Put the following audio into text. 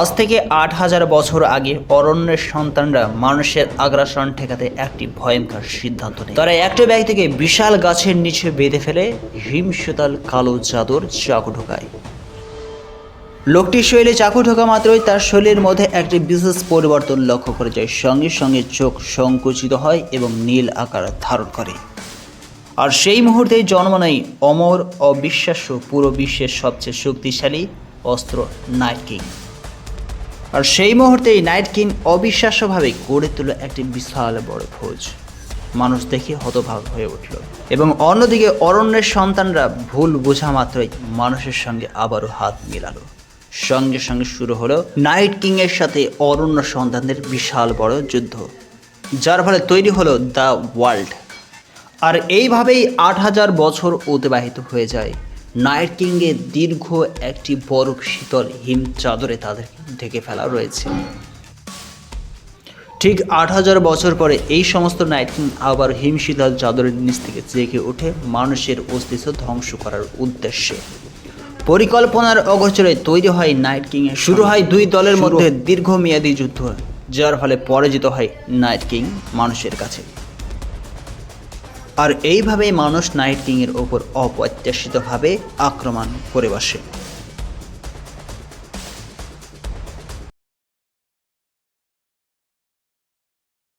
আজ থেকে ৮,০০০ বছর আগে অরণ্যের সন্তানরা মানুষের আগ্রাসন ঠেকাতে একটি ভয়ঙ্কর সিদ্ধান্ত নেয়। তারা একটা ব্যক্তিকে বিশাল গাছের নিচে বেঁধে ফেলে হিমশীতল কালো চাদর চাকু ঢোকায়। লোকটির শরীরে চাকু ঢোকা মাত্রই তার শরীরের মধ্যে একটি বিশেষ পরিবর্তন লক্ষ্য করে যায়। সঙ্গে সঙ্গে চোখ সংকুচিত হয় এবং নীল আকার ধারণ করে। আর সেই মুহূর্তেই জন্ম নেয় অমর, অবিশ্বাস্য, পুরো বিশ্বের সবচেয়ে শক্তিশালী অস্ত্র নাইট কিং। আর সেই মুহূর্তেই নাইট কিং অবিশ্বাস্যভাবে গড়ে তোলা একটি বিশাল বড় ফৌজ মানুষ দেখে হতবাক হয়ে উঠল। এবং অন্যদিকে অরণ্যের সন্তানরা ভুল বোঝা মাত্রই মানুষের সঙ্গে আবারও হাত মিলালো। সঙ্গে সঙ্গে শুরু হলো নাইট কিং এর সাথে অরণ্য সন্তানদের বিশাল বড় যুদ্ধ, যার ফলে তৈরি হলো দ্য ওয়ার্ল্ড। আর এইভাবেই ৮,০০০ বছর অতিবাহিত হয়ে যায়। নাইট কিংয়ের দীর্ঘ একটি বরফ শীতল হিম চাদরে তাদেরকে ঢেকে ফেলা রয়েছে। ঠিক ৮,০০০ বছর পরে এই সমস্ত নাইট কিং আবার হিমশীতল চাদরের নিচ থেকে জেগে ওঠে মানুষের অস্তিত্ব ধ্বংস করার উদ্দেশ্যে। পরিকল্পনার অগোচরে তৈরি হয় নাইট কিং এর। শুরু হয় দুই দলের মধ্যে দীর্ঘমেয়াদী যুদ্ধ, যার ফলে পরাজিত হয় নাইট কিং মানুষের কাছে। আর এইভাবেই মানুষ নাইট কিং এর ওপর অপ্রত্যাশিতভাবে আক্রমণ করে বসে।